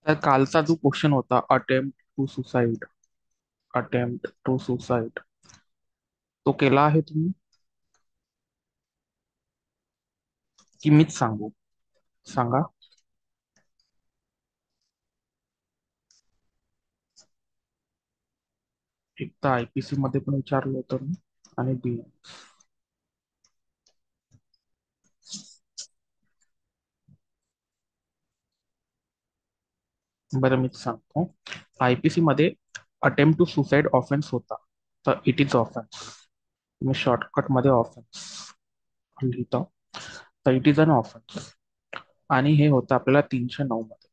तर कालचा जो क्वेश्चन होता अटेम्प्ट टू सुसाईड तो केला आहे तुम्ही की मीच सांगू? सांगा. एक तर आयपीसी मध्ये पण विचारलं होतं मी आणि बी. बरं मीच सांगतो. आयपीसी मध्ये अटेम्प्ट टू सुसाईड ऑफेन्स होता, तर इट इज ऑफेन्स. तुम्ही शॉर्टकट मध्ये ऑफेन्स लिहिता, तर इट इज अन ऑफेन्स. आणि हे होतं आपल्याला 309 मध्ये,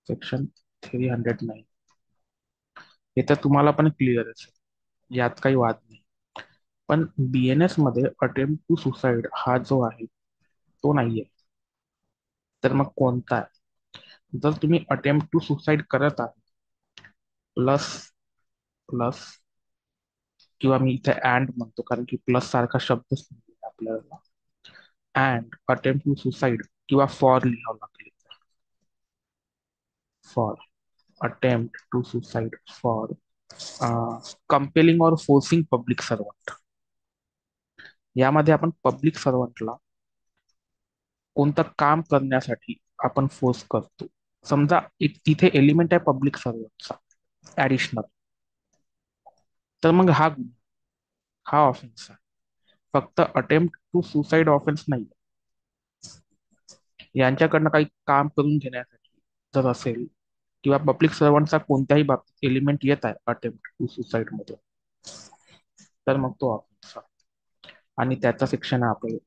सेक्शन 309. हे तर तुम्हाला पण क्लिअर असेल, यात काही वाद नाही. पण बीएनएस मध्ये अटेम्प्ट टू सुसाईड हा जो आहे तो नाहीये. तर मग कोणता आहे? जर तुम्ही अटेम्प्ट टू सुसाईड करत आहात प्लस प्लस, किंवा मी इथे अँड म्हणतो कारण की प्लस सारखा शब्दच नाही आपल्याला, अँड अटेम्प्ट टू सुसाईड किंवा फॉर लिहावं लागेल. For attempt to suicide, for compelling और फोर्सिंग पब्लिक सर्वंट. यामध्ये आपण पब्लिक सर्वंटला कोणतं काम करण्यासाठी आपण फोर्स करतो. समजा एक तिथे एलिमेंट आहे पब्लिक सर्वंटचा ऍडिशनल, तर मग हा ऑफेन्स आहे. फक्त अटेम्प्ट टू सुसाईड ऑफेन्स नाही. यांच्याकडनं काही काम करून घेण्यासाठी जर असेल, किंवा पब्लिक सर्वंटचा कोणत्याही बाबतीत एलिमेंट येत आहे अटेम्प्ट टू सुसाईड मध्ये, तर मग तो ऑफेन्स आहे. आणि त्याचा सेक्शन आहे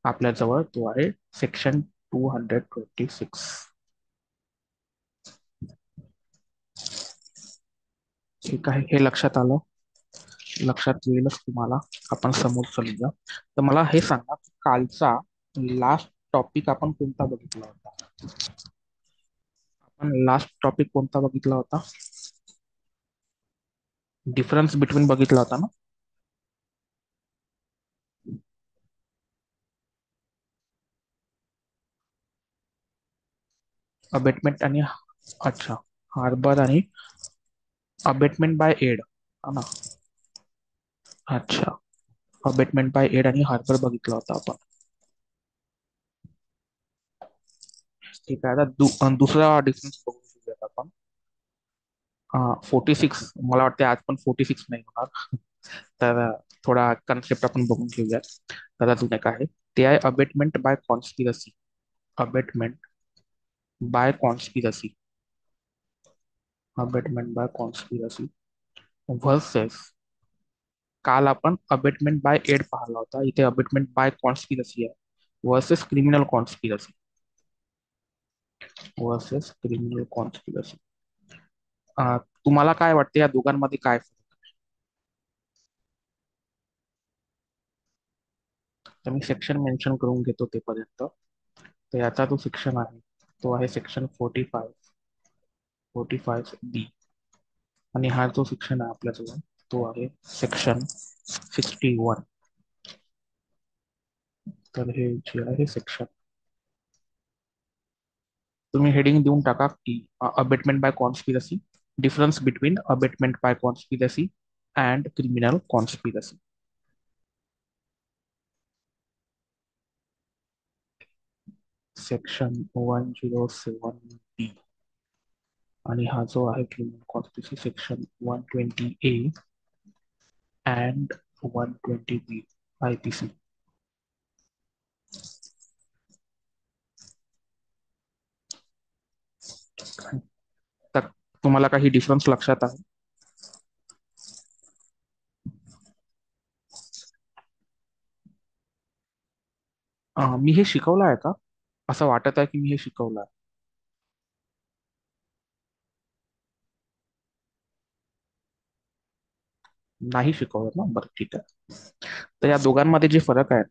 आपल्याजवळ, तो आहे सेक्शन 226. ठीक आहे, हे लक्षात आलं? लक्षात येईलच तुम्हाला. आपण समोर चलूया. तर मला हे सांगा, कालचा लास्ट टॉपिक आपण कोणता बघितला होता? आपण लास्ट टॉपिक कोणता बघितला होता? डिफरन्स बिटवीन बघितला होता ना? अबेटमेंट आणि, अच्छा, हार्बर आणि अबेटमेंट बाय एड, हा ना? अच्छा, अबेटमेंट बाय एड आणि हार्बर बघितला होता आपण. ठीक आहे, आता दुसरा डिफरन्स बघून घेऊयात आपण. 46, मला वाटते आज पण 46 नाही होणार. तर थोडा कन्सेप्ट आपण बघून घेऊयात. तर अजून एक आहे, ते आहे abetment by conspiracy. Abetment by conspiracy, abetment by conspiracy versus, काल आपण अबेटमेंट बाय एड पाहिला होता, इथे अबेटमेंट बाय कॉन्स्पिरसी आहे. Versus criminal conspiracy, versus criminal conspiracy. तुम्हाला काय वाटतं या दोघांमध्ये काय फरक आहे? तर मी सेक्शन मेन्शन करून घेतो ते पर्यंत. तर याचा जो सेक्शन आहे तो आहे सेक्शन 45 बी. आणि हा जो सेक्शन आहे आपल्याजवळ तो आहे सेक्शन 61. तर हे जे आहे सेक्शन, तुम्ही हेडिंग देऊन टाका की abetment by conspiracy, difference between abetment by conspiracy and criminal conspiracy. Section 107 B. आणि हा जो आहे criminal conspiracy section 120 A and 120 B IPC. तर तुम्हाला काही डिफरन्स लक्षात आहे? मी हे शिकवलं आहे का? असं वाटत आहे की मी हे शिकवलं आहे. नाही शिकवलं ना? बरं ठीक आहे. तर या दोघांमध्ये जे फरक आहे,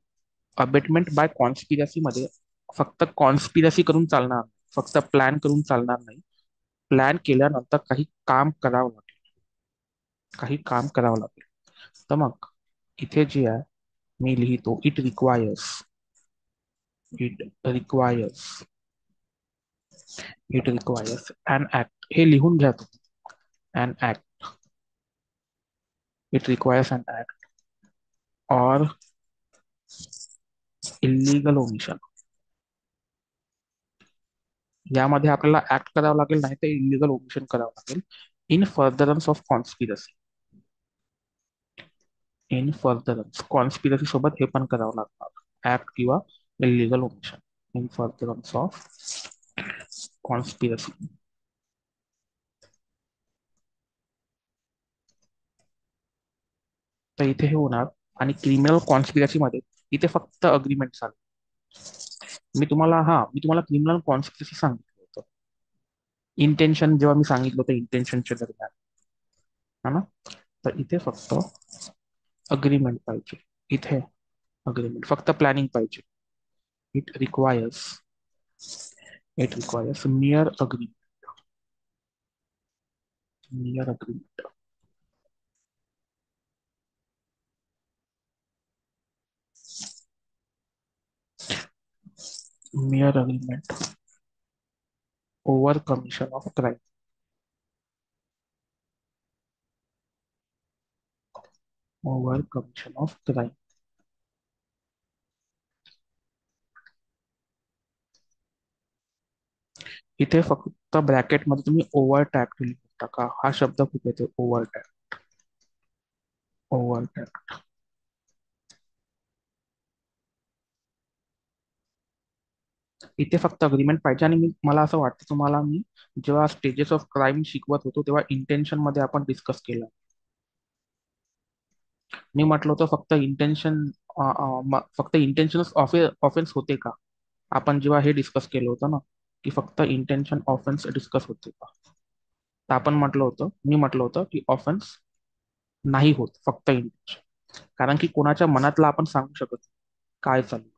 अबेटमेंट बाय कॉन्स्पिरसी मध्ये फक्त कॉन्स्पिरसी करून चालणार नाही, फक्त प्लॅन करून चालणार नाही. प्लॅन केल्यानंतर काही काम करावं लागेल, काही काम करावं लागेल. तर मग इथे जे आहे मी लिहितो, it requires it requires an act, हे लिहून घ्या तुम्ही. An act, it requires an act or illegal omission. यामध्ये आपल्याला ऍक्ट करावं लागेल, नाही तर इलिगल ओमिशन करावं लागेल. In furtherance of conspiracy, in furtherance conspiracy सोबत हे पण करावं लागणार, ऍक्ट किंवा illegal omission. In furtherance of conspiracy. तर इथे हे होणार. आणि क्रिमिनल कॉन्स्पिरसी मध्ये इथे फक्त अग्रीमेंट चालेल. मी तुम्हाला क्रिमिनल कॉन्स्पिरसी सांगितलं होतं, इंटेन्शन जेव्हा मी सांगितलं होतं इंटेन्शनच्या दरम्यान, है ना. तर इथे फक्त अग्रीमेंट पाहिजे. इथे अग्रीमेंट, फक्त प्लॅनिंग पाहिजे. It requires, it requires मियर agreement, मियर agreement. मियर agreement over commission of crime, over commission of crime. इथे फक्त ब्रॅकेटमध्ये तुम्ही ओव्हर टॅक्ट लिहून टाका. हा शब्द खूप येतो, ओव्हर टॅक्ट, ओव्हर टॅक्ट. इथे फक्त अग्रीमेंट पाहिजे. आणि मला असं वाटतं तुम्हाला, मी जेव्हा स्टेजेस ऑफ क्राईम शिकवत होतो तेव्हा इंटेन्शन मध्ये आपण डिस्कस केलं. मी म्हटलं होतं फक्त इंटेन्शन, फक्त इंटेन्शनच ऑफेन्स होते का. आपण जेव्हा हे डिस्कस केलं होतं ना, की फक्त इंटेन्शन ऑफेन्स डिस्कस होते का. तर आपण म्हटलं होतं, मी म्हटलं होतं की ऑफेन्स नाही होत, फक्त इंटेन्शन. कारण की कोणाच्या मनातला आपण सांगू शकत नाही काय चालू.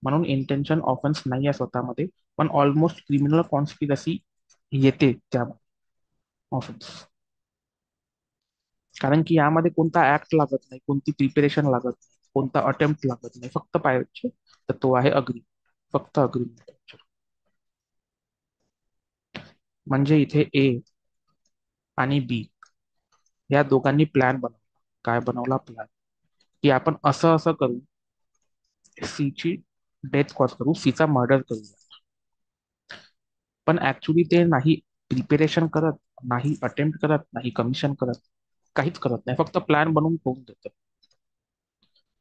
म्हणून इंटेन्शन ऑफेन्स नाही आहे स्वतःमध्ये, पण ऑलमोस्ट क्रिमिनल कॉन्स्पिरसी येते त्यामध्ये ऑफेन्स. कारण की यामध्ये कोणता ऍक्ट लागत नाही, कोणती प्रिपेरेशन लागत नाही, कोणता अटेम्प्ट लागत नाही, फक्त पाहिजे तर तो आहे अग्री, फक्त अग्रीमेंट. म्हणजे इथे ए आणि बी या दोघांनी प्लॅन बनवला. काय बनवला प्लॅन, की आपण असं असं करू, सी ची डेथ कॉज करू, सीचा मर्डर करूया. पण ऍक्च्युली ते नाही प्रिपेरेशन करत, नाही अटेम्प्ट करत, नाही कमिशन करत, काहीच करत नाही, फक्त प्लॅन बनवून ठेवून देतात.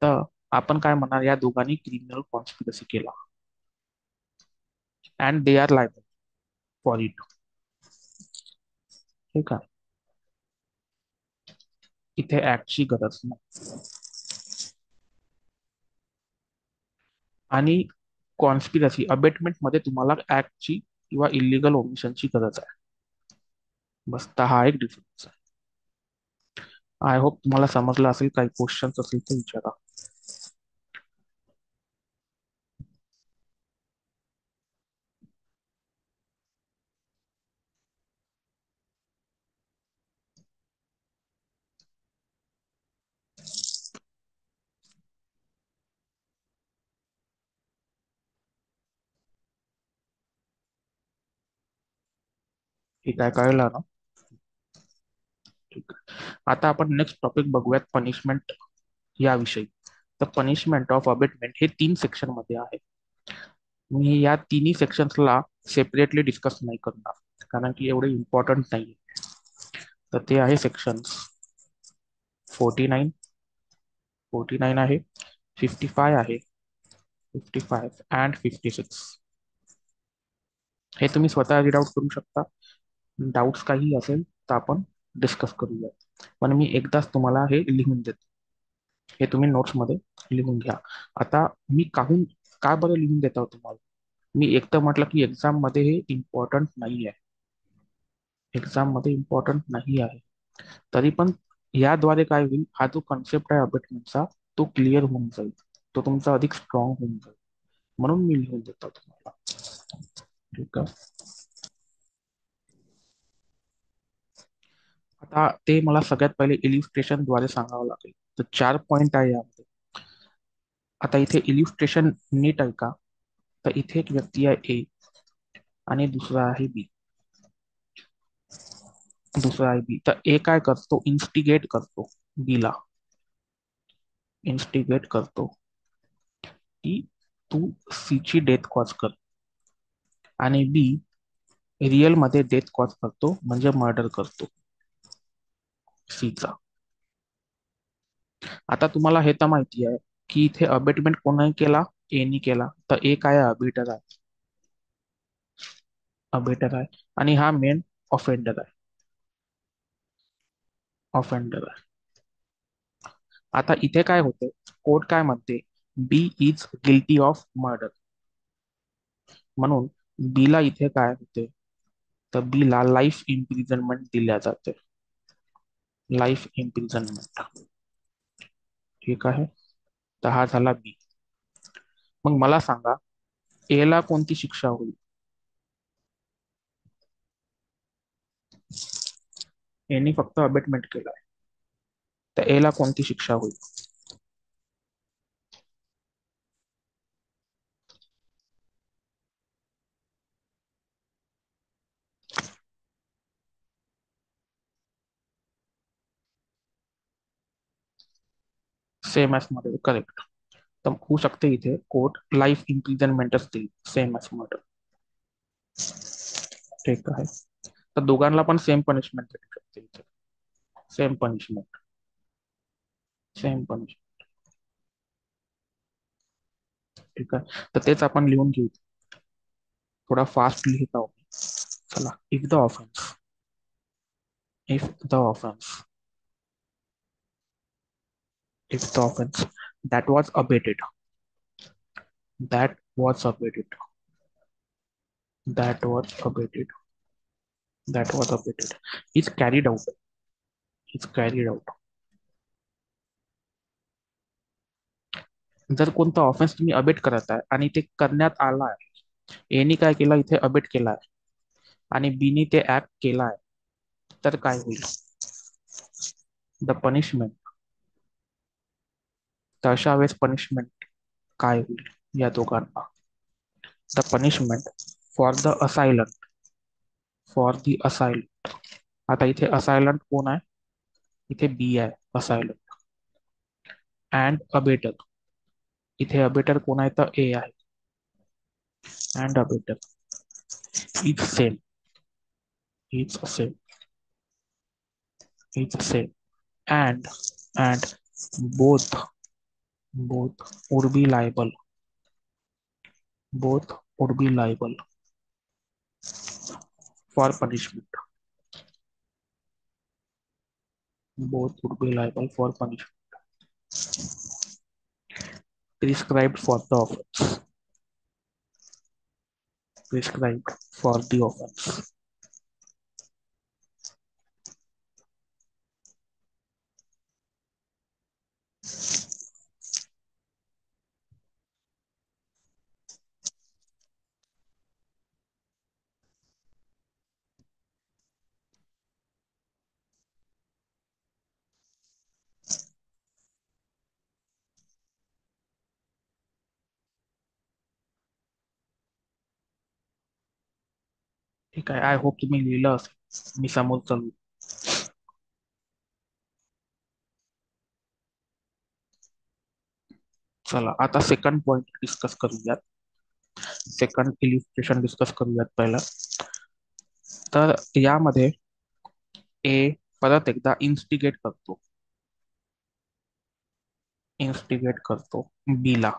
तर आपण काय म्हणणार, या दोघांनी क्रिमिनल कॉन्स्पिरसी केला and they are liable for it. ठीक आहे. इथे ऍक्टची गरज नाही. आणि कॉन्स्पिरसी अबेटमेंट मध्ये तुम्हाला ऍक्टची किंवा इलिगल ओमिशनची गरज आहे. बस हा एक डिफरन्स आहे. आय होप तुम्हाला समजलं असेल. काही क्वेश्चन्स असेल तर विचारा. ठीक आहे, कळलं ना. ठीक आहे. आता आपण नेक्स्ट टॉपिक बघूयात, पनिशमेंट याविषयी. तर पनिशमेंट ऑफ अबेटमेंट हे 3 सेक्शन मध्ये आहे. मी या तिन्ही सेक्शन्सला सेपरेटली डिस्कस नाही करणार, कारण की एवढे इम्पॉर्टंट नाही. तर ते आहे सेक्शन 49, 49 आहे, 55 आहे, 55 अँड 56. हे तुम्ही स्वतः रीड आउट करू शकता. डाऊट्स काही असेल तर आपण डिस्कस करूया. पण मी एकदाच तुम्हाला हे लिहून देतो. हे तुम्ही नोट्समध्ये लिहून घ्या. आता मी का बरं लिहून देतो तुम्हाला. मी एक तर म्हटलं की एक्झाम मध्ये हे इम्पॉर्टंट नाही आहे, एक्झाम मध्ये इम्पॉर्टंट नाही आहे. तरी पण याद्वारे काय होईल, हा जो कन्सेप्ट आहे अबेटमेंटचा तो क्लिअर होऊन जाईल, तो तुमचा अधिक स्ट्रॉंग होऊन जाईल. म्हणून मी लिहून देतो तुम्हाला. ठीक आहे. आता ते मला सगळ्यात पहिले इलिस्ट्रेशन द्वारे सांगावं लागेल. तर 4 पॉइंट आहे यामध्ये. आता इथे इलिस्ट्रेशन नीट आहे का. तर इथे एक व्यक्ती आहे ए, आणि दुसरा आहे बी. दुसरा आहे बी. तर ए काय करतो, इन्स्टिगेट करतो बीला. इन्स्टिगेट करतो की तू सी ची डेथ कॉज कर. आणि बी रिअल मध्ये डेथ कॉज करतो, म्हणजे मर्डर करतो सीचा. आता तुम्हाला हे तर माहिती आहे की इथे अबेटमेंट कोणाने केला, एनी केला. तर ए काय अबिटर आहे, अबेटर आहे. आणि हा मेन ऑफेंडर आहे, ऑफेंडर आहे. आता इथे काय होते, कोर्ट काय म्हणते, बी इज गिल्टी ऑफ मर्डर. म्हणून बीला इथे काय होते, तर बीला लाईफ इम्प्रिझनमेंट दिल्या जाते. Life imprisonment. ठीक आहे. तर हा झाला बी. मग मला सांगा, ए ला कोणती शिक्षा होईल. एनी फक्त अबेटमेंट केलाय, तर ए ला कोणती शिक्षा होईल. Same as murder, correct. तर होऊ शकते इथे कोर्ट लाईफ इम्प्रिझनमेंटच देईल, सेम ॲज मर्डर. ठीक आहे. तर दोघांना पण सेम पनिशमेंट भेटू शकते इथे. Same punishment, same punishment. ठीक आहे. तर तेच आपण लिहून घेऊ. थोडा फास्ट लिहित आहोत. चला. If the offence, if the offence, if the offence that was abated, that was abated, that was abated, that was abated, is carried out, is carried out. जर कोणता ऑफेन्स तुम्ही अबेट करत आहे आणि ते करण्यात आला आहे, एनी काय केलं इथे, अबेट केला आहे, आणि बीनी ते ऍक्ट केला आहे, तर काय होईल, द पनिशमेंट. तर अशा वेळेस पनिशमेंट काय होईल या दोघांना. The punishment for the assailant, for the assailant. आता इथे असायलंट कोण आहे, इथे बी आहे असायलंट. अँड अबेटर, इथे अबेटर कोण आहे, तर ए आहे. And abettor is same, is same, is same. And both, would be liable, both would be liable for punishment, both would be liable for punishment prescribed for the offense, prescribed for the offense. ठीक आहे. I hope तुम्ही लिहिलं असेल, मी समोर चालू. चला आता second point discuss करूयात. सेकंड इलिस्ट्रेशन डिस्कस करूयात पहिला. तर यामध्ये ए परत एकदा इन्स्टिगेट करतो, इन्स्टिगेट करतो बीला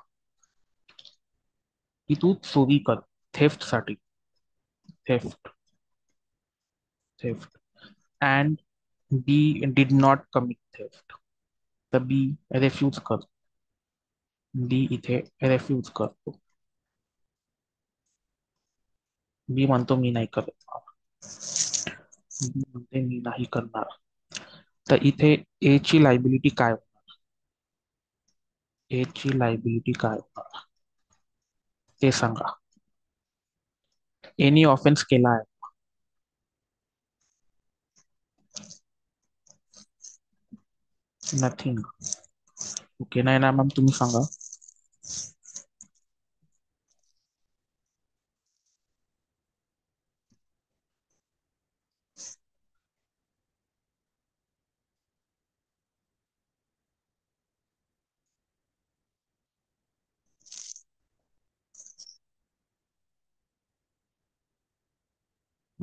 की तू चोरी कर, थेफ्ट साठी, theft, theft. And B did not commit theft. तर बी रेफ्यूज कर, बी इथे रेफ्यूज करतो. बी म्हणतो मी नाही करत, बी म्हणते मी नाही करणार. तर इथे ए ची लायबिलिटी काय, ए ची लायबिलिटी काय होणार ते सांगा. एनी ऑफेन्स केला आहे, नथिंग. ओके, नाही ना मॅम, तुम्ही सांगा.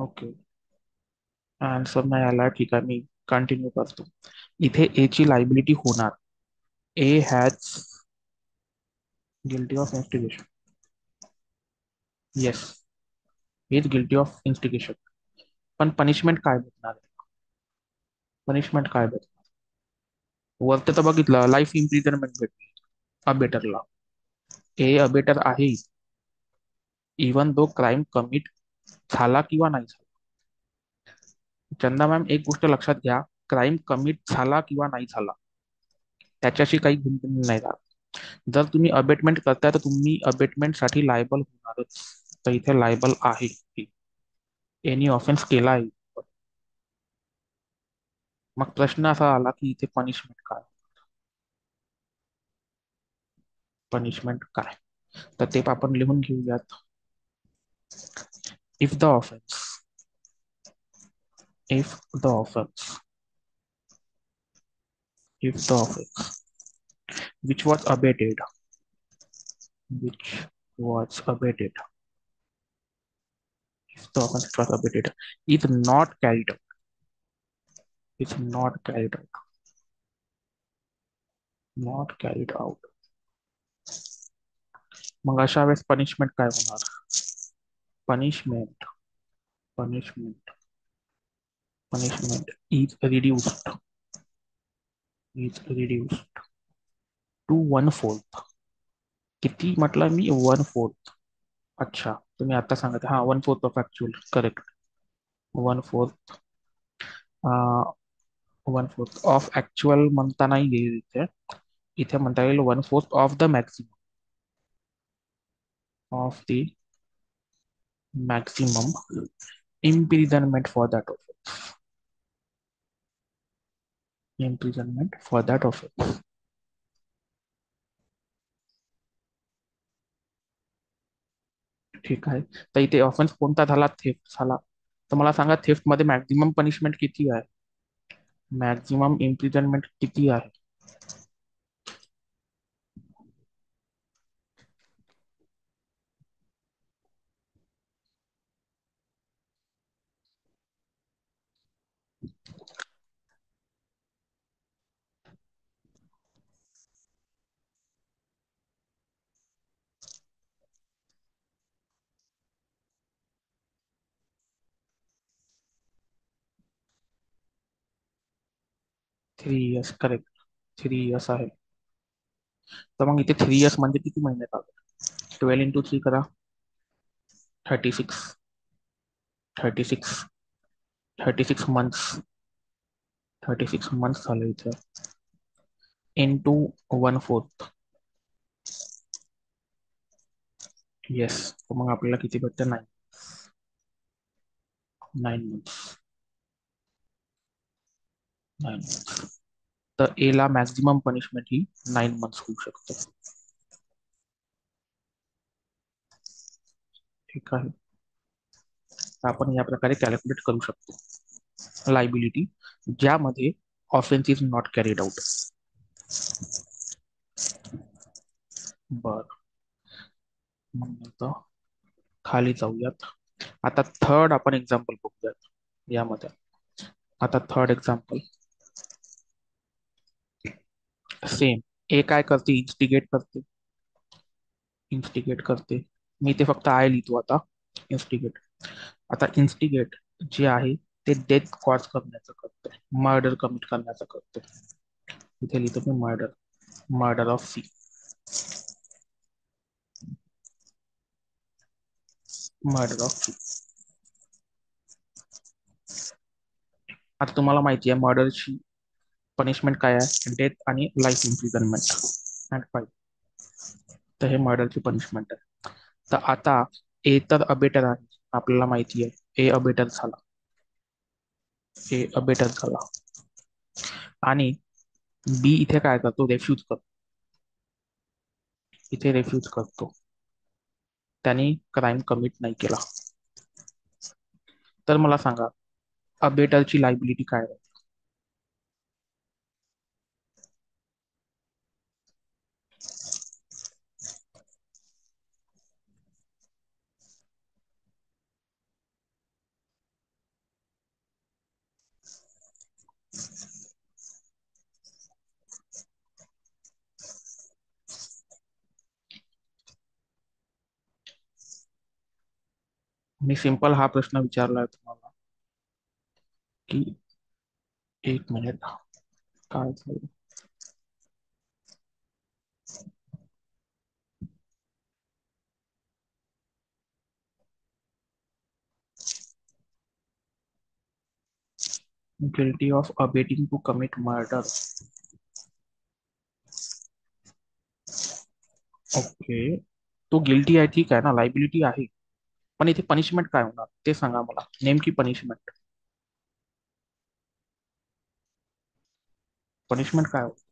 ओके, आन्सर नाही आला. ठीक आहे, मी कंटिन्यू करतो. इथे ए ची लायबिलिटी होणार. A has guilty of instigation. Yes, is guilty of instigation. पण पनिशमेंट काय भेटणार? पनिशमेंट काय भेटणार? वरती तर बघितलं, लाईफ इम्प्रिझनमेंट भेटली अबेटरला. ए अबेटर आहे, इवन दो क्राईम कमिट झाला किंवा नाही झाला. चंदा मॅम, एक गोष्ट लक्षात घ्या, क्राईम कमिट झाला किंवा नाही झाला त्याच्याशी काही गुंतलेलं नाही राहत. जर तुम्ही अबेटमेंट करताय तर तुम्ही अबेटमेंटसाठी लायबल होणारच. तर इथे लायबल आहे. एनी ऑफेन्स केला आहे. मग प्रश्न असा आला की इथे पनिशमेंट काय? पनिशमेंट काय? तर ते आपण लिहून घेऊयात. If the offence if the offence if the offence which was abated which was abated if the offense was abated is not carried out is not carried out. मग अशा वेळेस पनिशमेंट काय होणार? Punishment punishment punishment is reduced to one fourth. किती म्हटलं मी? One fourth. अच्छा, तुम्ही आता सांगत, हा, one fourth of actual, correct. One fourth. One fourth of actual म्हणता नाही येईल इथे. इथे म्हणता येईल one fourth of the maximum imprisonment for that offense. Imprisonment for that offense. ठीक आहे. तर इथे ऑफेन्स कोणता झाला? थेफ्ट झाला. तर मला सांगा, थेफ्ट मध्ये मॅक्झिमम पनिशमेंट किती आहे? मॅक्झिमम इम्प्रिझनमेंट किती आहे? 3 इयर्स, करेक्ट. 3 इयर्स आहे. तर मग इथे 3 इयर्स म्हणजे किती महिने लागतात? 12 × 3 करा. 36. 36. 36 मंथ्स. 36 मंथ्स झाले इथे. Into one fourth. येस. तर मग आपल्याला किती भेटतं? 9 मंथ्स. 9 मंथ्स. तर ए ला मॅक्झिमम पनिशमेंट ही 9 मंथ्स होऊ शकते. ठीक आहे. तर आपण या प्रकारे कॅल्क्युलेट करू शकतो लायबिलिटी, ज्यामध्ये offence is not carried out. बर, मग आता खाली जाऊयात. आता थर्ड आपण एक्झाम्पल बघूयात यामध्ये. आता थर्ड एक्झाम्पल सेम. ए काय करते? इन्स्टिगेट करते. मी ते फक्त आय लिहितो आता. इन्स्टिगेट. आता इन्स्टिगेट जे आहे ते डेथ कॉज करण्याचं करते, मर्डर कमिट करण्याचं करते. इथे लिहितो मी murder. Murder of C. Murder of C. आता तुम्हाला माहिती आहे मर्डरची पनिशमेंट काय आहे? डेथ आणि लाईफ इम्प्रिझनमेंट अँड फाईन. तर हे मर्डरची पनिशमेंट आहे. तर आता ए तर अबेटर आहे, आपल्याला माहिती आहे. ए अबेटर झाला. आणि बी इथे काय करतो? रेफ्यूज करतो. त्यांनी क्राईम कमिट नाही केला. तर मला सांगा, अबेटरची लायबिलिटी काय आहे? मी सिंपल हा प्रश्न विचारलाय तुम्हाला की 1 मिनिट काय झालं. Guilty of abetting to commit murder. Okay, तो गिल्टी आहे ठीक आहे ना, लायबिलिटी आहे. पण इथे पनिशमेंट काय होणार ते सांगा मला, नेमकी पनिशमेंट. पनिशमेंट काय होणार?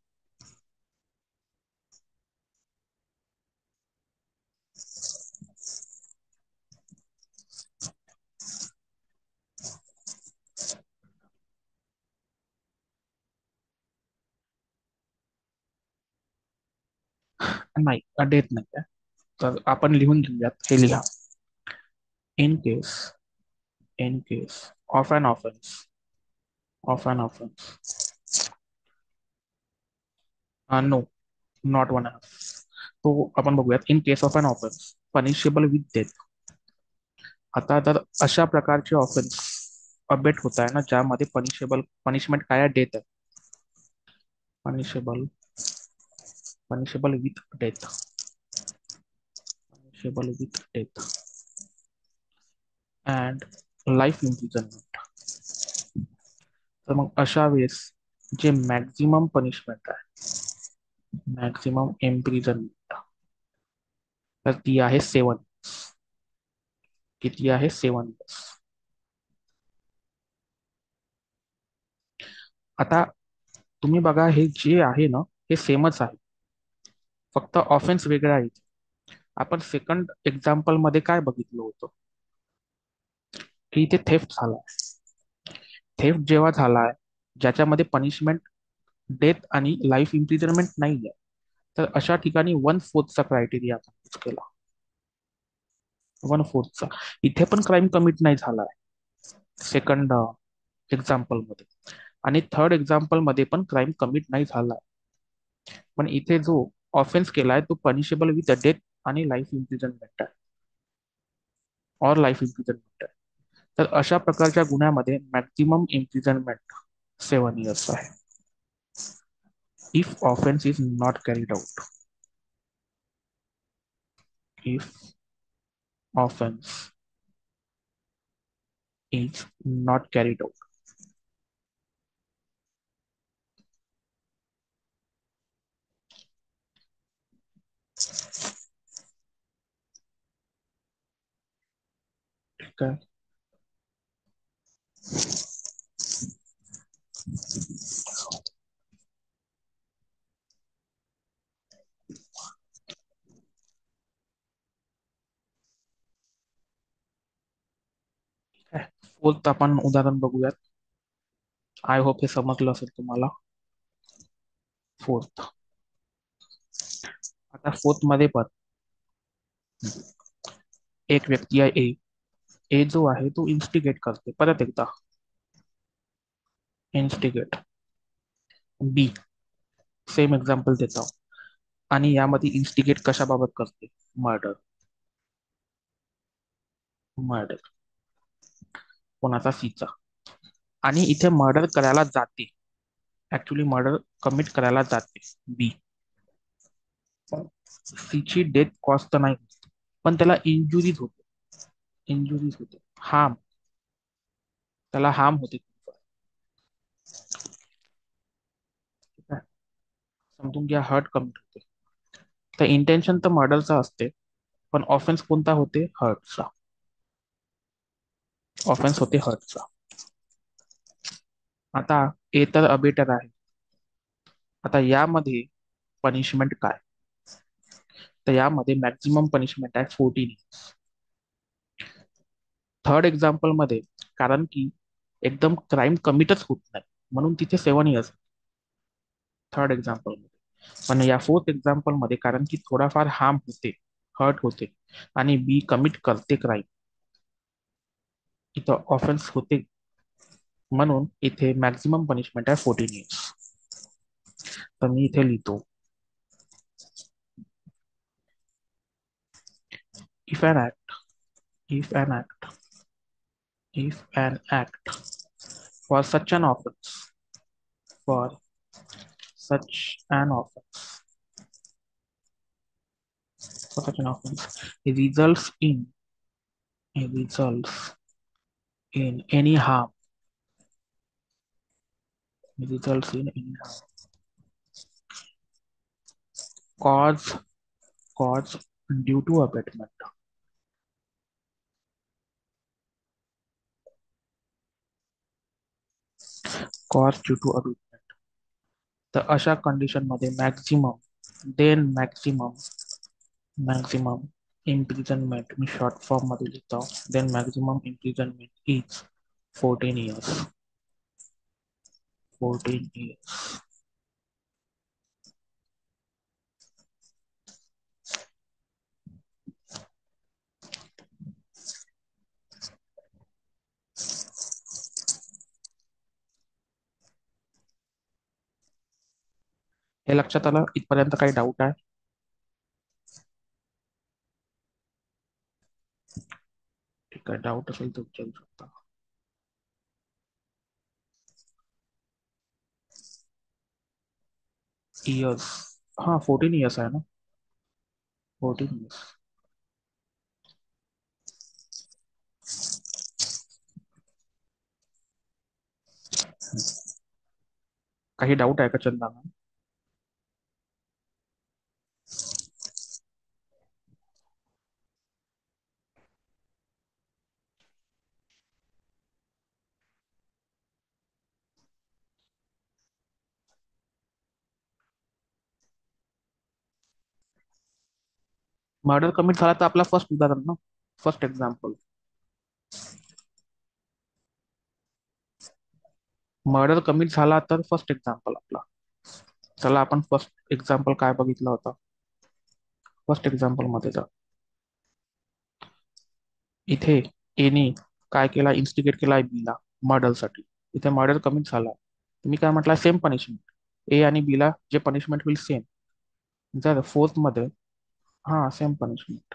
नाही, डेट नाही आहे. तर आपण लिहून घेऊयात, हे लिहा. In case, in case of an offence, of an offence, no, not one half. तो आपण बघूयात, in case of an offence punishable with death. आता तर अशा प्रकारचे ऑफेन्स अबेट होत आहे ना ज्यामध्ये पनिशमेंट काय आहे, डेथ आहे. Punishable, punishable with death, punishable with death and life imprisonment. तर मग अशा वेळेस जे मॅक्झिमम पनिशमेंट आहे, मॅक्झिमम इम्प्रिझनमेंट, तर ती आहे 7. किती आहे? 7 years. आता तुम्ही बघा, हे जे आहे ना, हे सेमच आहे, फक्त ऑफेन्स वेगळा आहे. आपण सेकंड एक्झाम्पल मध्ये काय बघितलं होतं की इथे थेफ्ट झालाय. थेफ्ट जेव्हा झालाय, ज्याच्यामध्ये पनिशमेंट डेथ आणि लाईफ इम्प्रिझनमेंट नाही आहे, तर अशा ठिकाणी 1/4चा क्रायटेरिया आपण यूज केला. 1/4चा. इथे पण क्राईम कमिट नाही झालाय सेकंड एक्झाम्पल मध्ये, आणि थर्ड एक्झाम्पल मध्ये पण क्राईम कमिट नाही झालाय. पण इथे जो ऑफेन्स केलाय तो पनिशेबल विथ डेथ आणि लाईफ इम्प्रिझनमेंट आहे, और लाईफ इम्प्रिझनमेंट आहे. तर अशा प्रकारच्या गुन्ह्यामध्ये मॅक्झिमम इम्प्रिझनमेंट 7 years आहे, if offence is not carried out. If offence is not carried out. ठीक आहे. फोर्थ आपण उदाहरण बघूयात. आय होप हे समजलं असेल तुम्हाला. फोर्थ, आता फोर्थ मध्ये पण एक व्यक्ती आहे ए. ए जो आहे तो इन्स्टिगेट करते, परत एकदा इन्स्टिगेट. बी, सेम एक्झाम्पल देतो, आणि यामध्ये इन्स्टिगेट कशाबाबत करते? मर्डर. मर्डर कोणाचा? सीचा. आणि इथे मर्डर करायला जाते, ऍक्च्युली मर्डर कमिट करायला जाते बी. सीची डेथ कॉज तर नाही, पण त्याला इंजुरीज होते. इंजुरीज होते, हार्म, त्याला हार्म होते. ठीक आहे? समजून घ्या, हर्ट कमिट होते. तर इंटेन्शन तर मर्डरचा असते, पण ऑफेन्स कोणता होते? हर्टचा. ऑफेन्स होते हर्टचा. आता ए तर अबेटर आहे. आता यामध्ये पनिशमेंट काय? तर यामध्ये मॅक्झिमम पनिशमेंट आहे 14 years. थर्ड एक्झाम्पल मध्ये, कारण की एकदम क्राईम कमिटच होत नाही, म्हणून तिथे 7 years थर्ड एक्झाम्पल मध्ये. पण या फोर्थ एक्झाम्पल मध्ये कारण की थोडाफार हार्म होते, हर्ट होते, आणि बी कमिट करते क्राईम, इथं ऑफेन्स होते, म्हणून इथे मॅक्झिमम पनिशमेंट आहे 14 years. तर मी इथे लिहितो, if an act, if an act If an act for such an offense, for such an offense, for such an offense, results in results in any harm, results in any harm, cause cause due to abatement, cause due to abatement. तर अशा condition मध्ये maximum imprisonment मी short form मध्ये लिहितो. Then maximum imprisonment is 14 years. 14 years. हे लक्षात आलं? इथपर्यंत काही डाऊट आहे? ठीक आहे, डाऊट असेल तर विचारू शकता. इयर्स, हा 14 years आहे ना. 14 years. काही डाऊट आहे का चंदा? मर्डर कमिट झाला तर आपला फर्स्ट उदाहरण ना, फर्स्ट एक्झाम्पल. मर्डर कमिट झाला तर फर्स्ट एक्झाम्पल आपला. चला आपण फर्स्ट एक्झाम्पल काय बघितलं होतं. फर्स्ट एक्झाम्पल मध्ये जा. इथे एनी काय केला, इन्स्टिगेट केला बीला मर्डरसाठी. इथे मर्डर कमिट झाला, तुम्ही काय म्हटलं, सेम पनिशमेंट ए आणि बीला जे पनिशमेंट होईल सेम. जर फोर्थ मध्ये, हा सेम पनिशमेंट.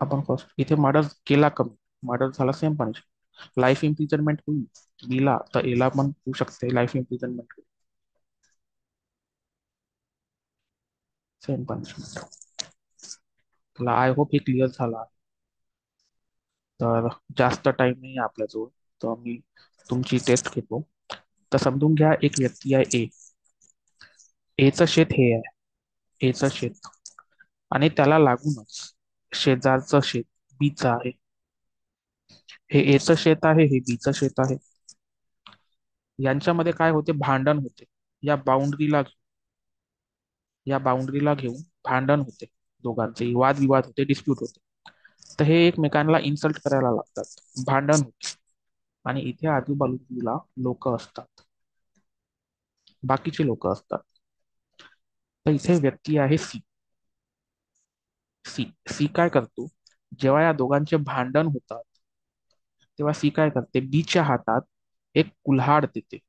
आपण फर्स्ट इथे मर्डर केला कमी, मर्डर झाला सेम पनिशमेंट, लाईफ इम्प्रिझनमेंट होईल बीला, तर एला पण होऊ शकते लाईफ इम्प्रिझनमेंट होईल, सेम पनिशमेंट. तुला आय होप हे क्लिअर झाला. तर जास्त टाइम नाही आपल्याजवळ, तर मी तुमची टेस्ट घेतो. तर समजून घ्या, एक व्यक्ती आहे ए. एचं शेत हे आहे, एचं शेत, आणि त्याला लागूनच शेजारचं शेत बीचं आहे. हे एचं शेत आहे, हे बीचं शेत आहे. यांच्यामध्ये काय होते, भांडण होते. या बाउंड्रीला घेऊन भांडण होते, दोघांचे वादविवाद होते, डिस्प्यूट होते. तर हे एकमेकांना इन्सल्ट करायला लागतात, भांडण होते. आणि इथे आजूबाजूला लोक असतात, बाकीचे लोक असतात. तर इथे व्यक्ती आहे सी. सी सी काय करतो, जेव्हा या दोघांचे भांडण होतात तेव्हा सी काय करते, बीच्या हातात एक कुल्हाड देते.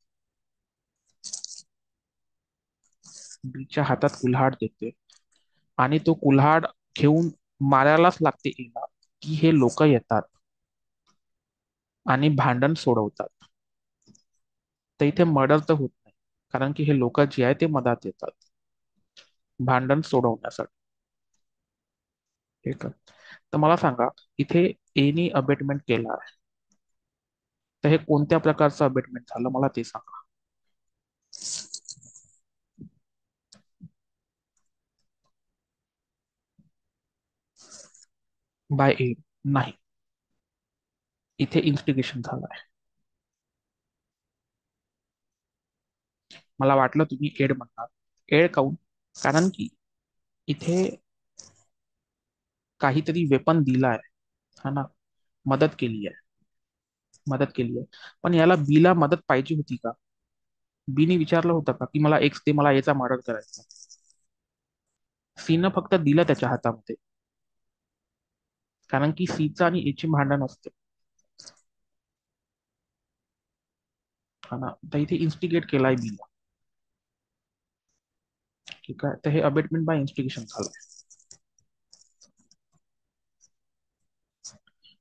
बीच्या हातात कुल्हाड देते आणि तो कुल्हाड घेऊन मारायलाच लागते एला, की हे लोक येतात आणि भांडण सोडवतात. तर इथे मर्डर तर होत नाही, कारण की हे लोक जे आहे ते मधात येतात भांडण सोडवण्यासाठी. ठीक आहे, तर मला सांगा, इथे एनी अबेटमेंट केला आहे, तर हे कोणत्या प्रकारचं अबेटमेंट झालं मला ते सांगा. बाय एड नाही, इथे इन्स्टिगेशन झालं आहे. मला वाटलं तुम्ही एड म्हणणार. एड काऊन, कारण की इथे काहीतरी वेपन दिला आहे, हा ना, मदत केली आहे, मदत केली आहे. पण याला बीला मदत पाहिजे होती का? बीने विचारलं होतं का की मला एक्स ते, मला याचा मर्डर करायचा? सीनं फक्त दिलं त्याच्या हातामध्ये, कारण की सीचं आणि एची भांडण असते, हा ना. तर इथे इन्स्टिगेट केलाय बीला. ठीक आहे, तर हे अबेटमेंट बाय इन्स्टिगेशन झालंय.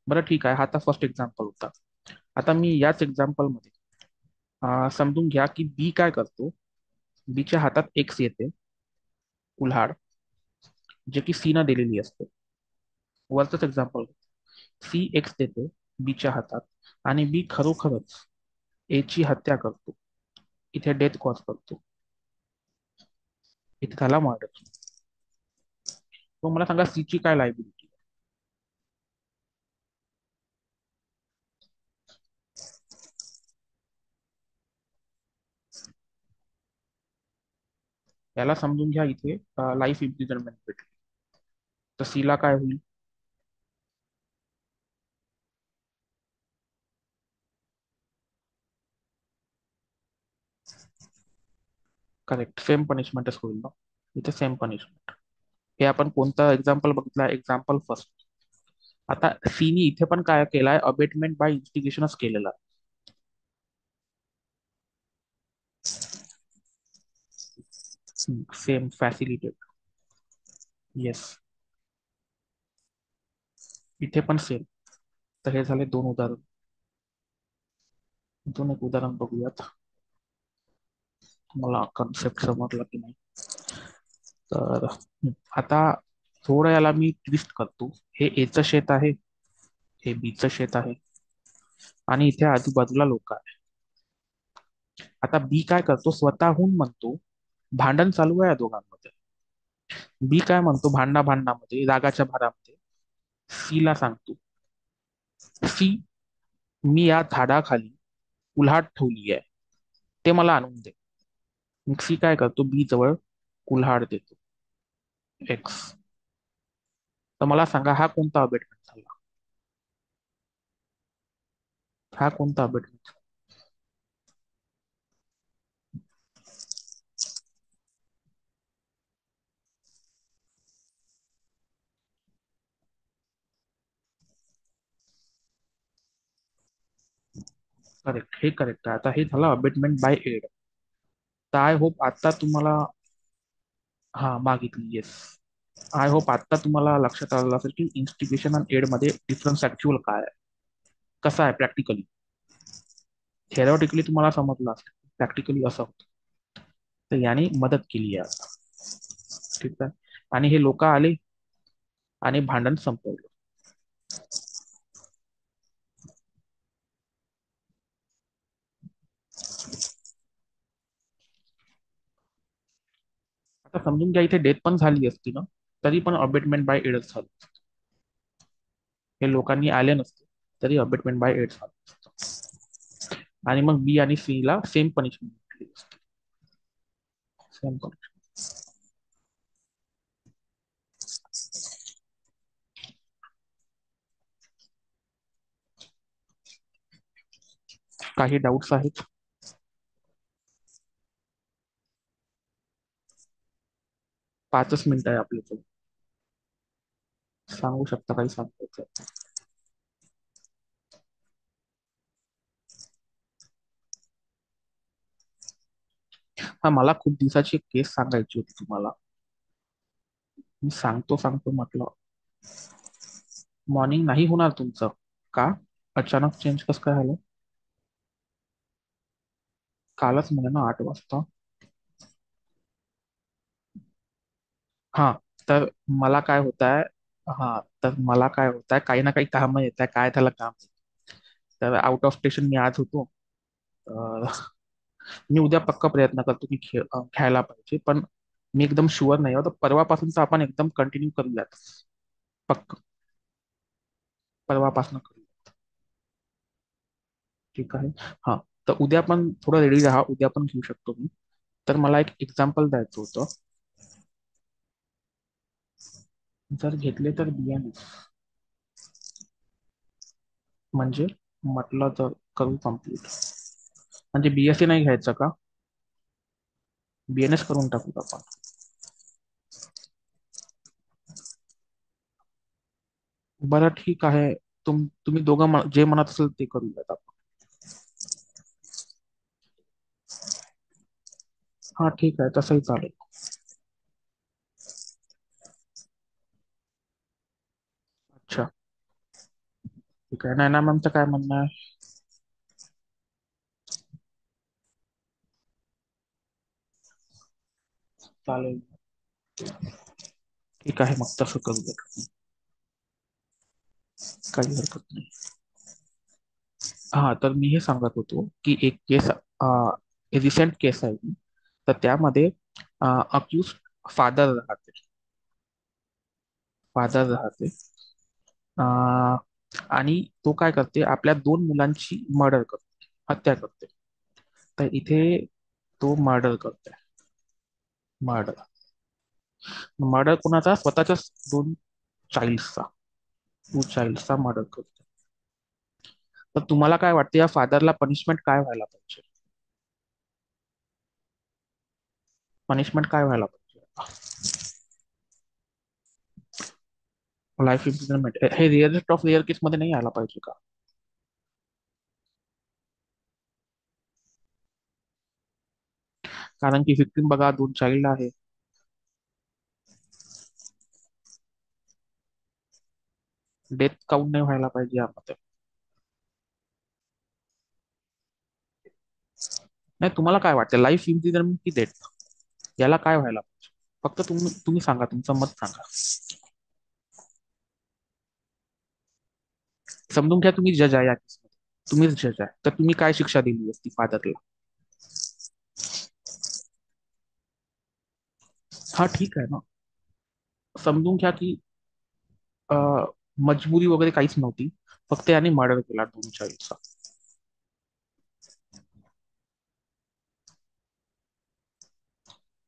बरं ठीक आहे, हा आता फर्स्ट एक्झाम्पल होता. आता मी याच एक्झाम्पलमध्ये समजून घ्या की बी काय करतो. बीच्या हातात एक्स येते, कुल्हाड, जे की सी न दिलेली असते. वरचंच एक्झाम्पल, सी एक्स देते बीच्या हातात आणि बी खरोखरच ए ची हत्या करतो. इथे डेथ कॉज करतो. इथे झाला मर्डर. तो मला सांगा सी ची काय लायबिलिटी. याला समजून घ्या, इथे लाईफ इम्प्रिझनमेंट भेटली. तर सी ला काय होईल. करेक्ट, सेम पनिशमेंटच होईल ना. इथे सेम पनिशमेंट. हे आपण कोणतं एक्झाम्पल बघितलं, एक्झाम्पल फर्स्ट. आता सीनी इथे पण काय केलाय, अबेटमेंट बाय इन्स्टिगेशनच केलेला. सेम फॅसिलिटेड. येस, इथे पण सेम. तर हे झाले दोन उदाहरण. अजून एक उदाहरण बघूयात. मला कन्सेप्ट समजला की नाही. तर आता थोडं याला मी ट्विस्ट करतो. हे एचं शेत आहे, हे बीचं शेत आहे, आणि इथे आजूबाजूला लोक आहे. आता बी काय करतो, स्वतःहून म्हणतो भांडण चालू आहे या दोघांमध्ये. बी काय म्हणतो, भांडणामध्ये रागाच्या भरामध्ये सी ला सांगतो, सी, मी या झाडाखाली कुल्हाड ठेवली आहे, ते मला आणून दे. मग सी काय करतो, बी जवळ कुल्हाड देतो, एक्स. तर मला सांगा हा कोणता अबेटमेंट झाला. हा कोणता अबेटमेंट. करेक्ट, हे करेक्ट आहे. आता हे झालं अबेटमेंट बाय एड. तर आय होप आता तुम्हाला, हा मागितली, येस. आय होप आता तुम्हाला लक्षात आलं असेल की इन्स्टिट्यूशन आणि एड मध्ये डिफरन्स ऍक्च्युअल काय आहे, कसा आहे प्रॅक्टिकली. थेरॉटिकली तुम्हाला समजलं असेल, प्रॅक्टिकली असं होतं. तर याने मदत केली आहे आता. ठीक आहे. आणि हे लोक आले आणि भांडण संपवलं. आता समजून घ्या, इथे डेथ पण झाली असती ना, तरी पण अबेटमेंट बाय एडच झालं. हे लोकांनी आले नसते तरी अबेटमेंट बाय एड झालं असतं. आणि मग बी आणि सी ला सेम पनिशमेंट भेटली असती. Same punishment. काही डाऊट्स आहेत. 5च मिनिट आहे आपल्याकडे. सांगू शकता काही सांगायचं. हा, मला खूप दिवसाची एक केस सांगायची होती तुम्हाला. मी सांगतो सांगतो म्हटलं. मॉर्निंग नाही होणार तुमचं. का, अचानक चेंज कसं काय झालं. कालच म्हणे ना 8 वाजता. हा, तर मला काय होत आहे, हा, तर मला काय होत आहे, काही ना काही काम येत आहे, काय त्याला काम. तर आउट ऑफ स्टेशन मी आज होतो. तर मी उद्या पक्का प्रयत्न करतो की घ्यायला पाहिजे, पण मी एकदम शुअर नाही आहोत. तर परवापासून तर आपण एकदम कंटिन्यू करूयात. पक्क, परवापासून करूया. ठीक आहे. हा, तर उद्या पण थोडं रेडी राहा, उद्या पण घेऊ शकतो मी. तर मला एक एक्झाम्पल द्यायचं होतं. जर घेतले तर बियाणे, म्हणजे म्हटलं तर करू कम्प्लीट. म्हणजे बीएससी नाही घ्यायचं का, बीएनएस करून टाकू आपण. बरं ठीक आहे. तुम्ही दोघं जे म्हणत असेल ते करूयात आपण. हा ठीक आहे, तसंही चालेल. अच्छा, ठीक आहे. नैना मॅमचं काय म्हणणं आहे. चालेल. ठीक आहे, मग तसं करूया. काही हरकत नाही. हा, तर मी हे सांगत होतो की एक केस, रिसेंट केस आहे ती. तर त्यामध्ये अक्यूज फादर राहते. फादर राहते. अं, आणि तो काय करते, आपल्या दोन मुलांची मर्डर करते, हत्या करते. तर इथे तो मर्डर करते. मर्डर. मर्डर कोणाचा? स्वतःच्याच दोन चाइल्डचा. टू चाइल्डचा मर्डर करते. तर तुम्हाला काय वाटतं, या फादरला पनिशमेंट काय व्हायला पाहिजे? पनिशमेंट काय व्हायला पाहिजे? लाईफ इम्प्रिझनमेंट हे रिअरेस्ट ऑफ रिअर केस मध्ये नाही आला पाहिजे का? कारण की व्हिक्टिम बघा, दोन चाइल्ड आहे. डेथ काउंट नाही व्हायला पाहिजे यामध्ये. नाही, तुम्हाला काय वाटतं, लाईफ इम्प्रिझनमेंट की डेथ, याला काय व्हायला पाहिजे? फक्त तुम्ही तुम्ही सांगा, तुमचं मत सांगा. समजून घ्या, तुम्ही जज आहे या केसमध्ये. तुम्हीच जज आहे, तर तुम्ही काय शिक्षा दिली असती फादरला? हा, ठीक आहे ना. समजून घ्या की मजबुरी वगैरे काहीच नव्हती. फक्त याने मर्डर केला दोन चाइल्डचा.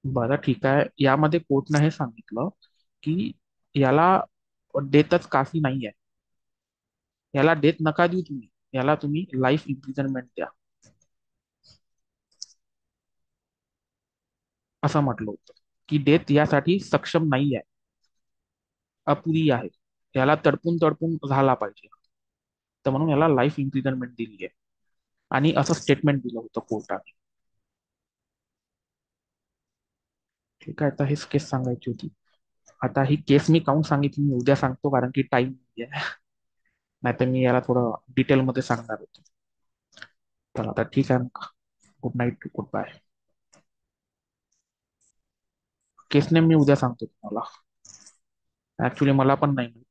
बरं, ठीक आहे. यामध्ये कोर्टनं हे सांगितलं की याला डेथच काफी नाही आहे. याला डेथ नका देऊ तुम्ही, याला तुम्ही लाईफ इम्प्रिझनमेंट द्या, असं म्हटलं होतं. की डेथ यासाठी सक्षम नाही आहे, अपुरी आहे. याला तडपून तडपून झाला पाहिजे. तर म्हणून याला लाईफ इम्प्रिझनमेंट दिली आहे. आणि असं स्टेटमेंट दिलं होतं कोर्टाने. ठीक आहे, तर हेच केस सांगायची होती. आता ही केस मी काऊन सांगितली मी उद्या सांगतो, कारण की टाइम आहे. नाहीतर मी याला थोडं डिटेलमध्ये सांगणार होतो. तर आता ठीक आहे मग. Good night, good bye. Case name मी उद्या सांगतो तुम्हाला. ऍक्च्युली मला पण नाही माहित.